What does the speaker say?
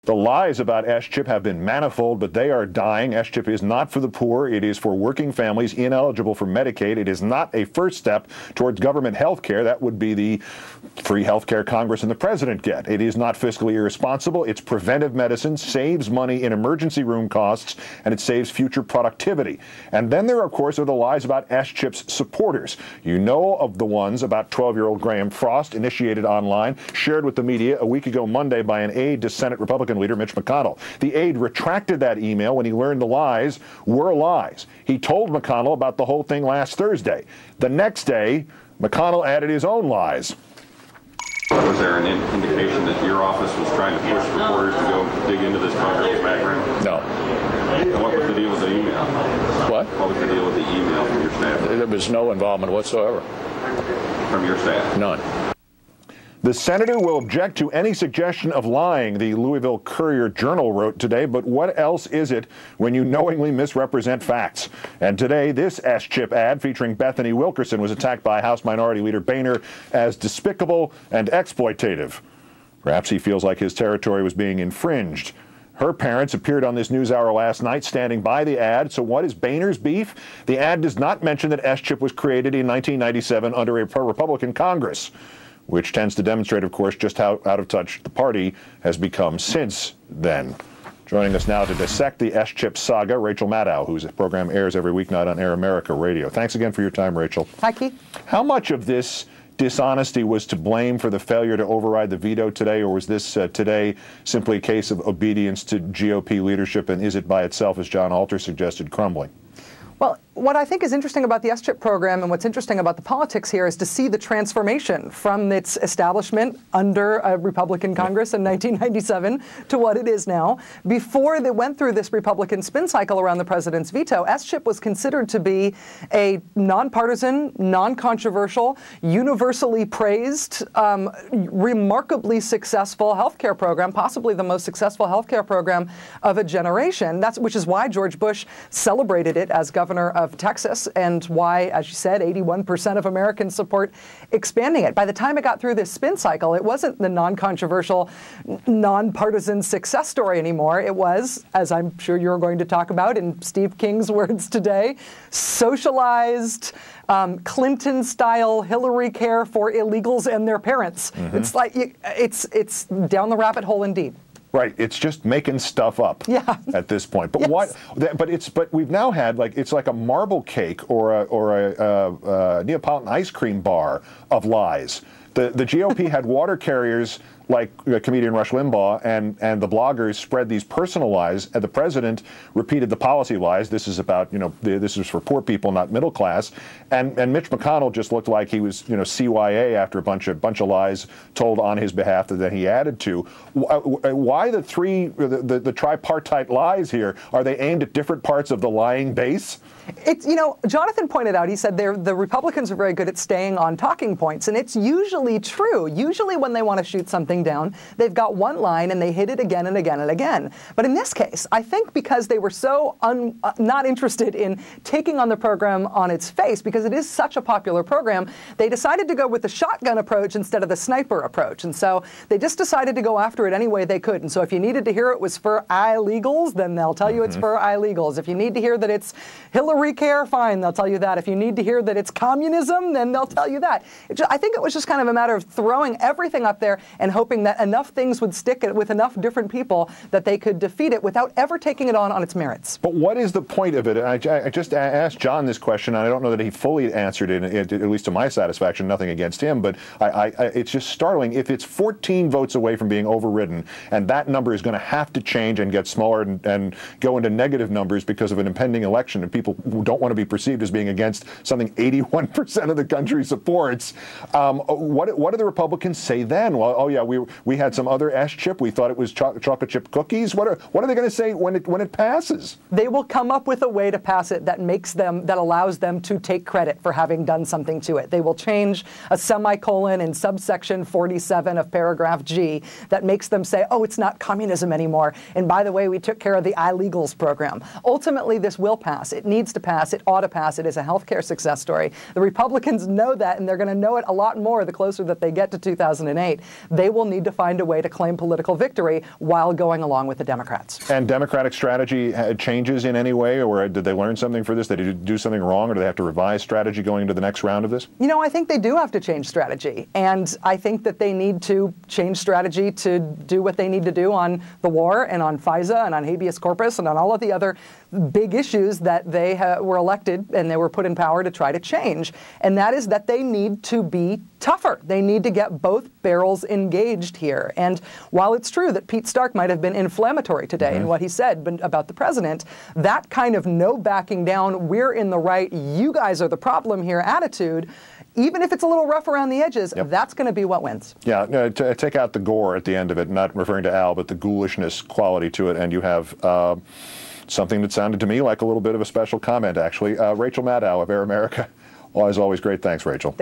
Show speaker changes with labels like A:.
A: The lies about S-chip have been manifold, but they are dying. S-chip is not for the poor. It is for working families ineligible for Medicaid. It is not a first step towards government health care. That would be the free health care Congress and the president get. It is not fiscally irresponsible. It's preventive medicine, saves money in emergency room costs, and it saves future productivity. And then there, of course, are the lies about S-chip's supporters. You know of the ones about 12-year-old Graham Frost, initiated online, shared with the media a week ago Monday by an aide to Senate Republican leader Mitch McConnell. The aide retracted that email when he learned the lies were lies. He told McConnell about the whole thing last Thursday. The next day, McConnell added his own lies.
B: Was there an indication that your office was trying to push reporters to go dig into this contractor's background?
A: No.
B: And what was the deal with the email?
A: What?
B: What was the deal with the email from your staff?
A: There was no involvement whatsoever.
B: From your staff?
A: None. The senator will object to any suggestion of lying, the Louisville Courier-Journal wrote today, but what else is it when you knowingly misrepresent facts? And today, this S-chip ad featuring Bethany Wilkerson was attacked by House Minority Leader Boehner as despicable and exploitative. Perhaps he feels like his territory was being infringed. Her parents appeared on this NewsHour last night standing by the ad. So what is Boehner's beef? The ad does not mention that S-chip was created in 1997 under a pro-Republican Congress, which tends to demonstrate, of course, just how out of touch the party has become since then. Joining us now to dissect the S-chip saga, Rachel Maddow, whose program airs every weeknight on Air America Radio. Thanks again for your time, Rachel.
C: Hi, Keith.
A: How much of this dishonesty was to blame for the failure to override the veto today, or was this today simply a case of obedience to GOP leadership, and is it by itself, as John Alter suggested, crumbling?
C: Well, what I think is interesting about the S-chip program and what's interesting about the politics here is to see the transformation from its establishment under a Republican Congress in 1997 to what it is now. Before they went through this Republican spin cycle around the president's veto, S-chip was considered to be a nonpartisan, non-controversial, universally praised, remarkably successful healthcare program, possibly the most successful healthcare program of a generation. Which is why George Bush celebrated it as governor of Texas, and why, as you said, 81% of Americans support expanding it. By the time it got through this spin cycle, it wasn't the non-controversial, non-partisan success story anymore. It was, as I'm sure you're going to talk about in Steve King's words today, socialized, Clinton-style Hillary care for illegals and their parents. Mm-hmm. It's like it's down the rabbit hole indeed.
A: Right, it's just making stuff up at this point. But
C: yes.
A: But we've now had it's like a marble cake or a Neapolitan ice cream bar of lies. The GOP had water carriers like comedian Rush Limbaugh, and the bloggers spread these personal lies, and the president repeated the policy lies. This is about, this is for poor people, not middle class. And Mitch McConnell just looked like he was, CYA after a bunch of lies told on his behalf that he added to. Why the tripartite lies here? Are they aimed at different parts of the lying base?
C: It's, Jonathan pointed out, he said the Republicans are very good at staying on talking points, and it's usually true. Usually when they want to shoot something down, they've got one line and they hit it again and again and again. But in this case, I think because they were so not interested in taking on the program on its face, because it is such a popular program, they decided to go with the shotgun approach instead of the sniper approach. And so they just decided to go after it any way they could. And so if you needed to hear it was for illegals, then they'll tell you it's for illegals. If you need to hear that it's Hillary care, fine, they'll tell you that. If you need to hear that it's communism, then they'll tell you that. I think it was just kind of a matter of throwing everything up there and hoping that enough things would stick with enough different people that they could defeat it without ever taking it on its merits. But
A: what is the point of it? I just asked John this question, and I don't know that he fully answered it, at least to my satisfaction, nothing against him, but it's just startling. If it's 14 votes away from being overridden, and that number is going to have to change and get smaller and go into negative numbers because of an impending election, and people don't want to be perceived as being against something 81% of the country supports, what do the Republicans say then? Well, oh yeah, we had some other S-chip. We thought it was chocolate chip cookies. What are they going to say when it passes?
C: They will come up with a way to pass it that allows them to take credit for having done something to it. They will change a semicolon in subsection 47 of paragraph G that makes them say, oh, it's not communism anymore. And by the way, we took care of the illegals program. Ultimately, this will pass. It needs to pass. It ought to pass. It is a healthcare success story. The Republicans know that, and they're going to know it a lot more the closer that they get to 2008. They will will need to find a way to claim political victory while going along with the Democrats.
A: And Democratic strategy changes in any way, or did they learn something for this? Did they do something wrong, or do they have to revise strategy going into the next round of this?
C: You know, I think they do have to change strategy, and I think that they need to change strategy to do what they need to do on the war and on FISA and on habeas corpus and on all of the other big issues that they were elected and they were put in power to try to change. And that is that they need to be tougher. They need to get both barrels engaged here. And while it's true that Pete Stark might have been inflammatory today in what he said about the president, that kind of no backing down, we're in the right, you guys are the problem here attitude, even if it's a little rough around the edges, that's going to be what wins.
A: Yeah, take out the gore at the end of it, not referring to Al, but the ghoulishness quality to it, and you have something that sounded to me like a little bit of a special comment, actually. Rachel Maddow of Air America. As always, great. Thanks, Rachel.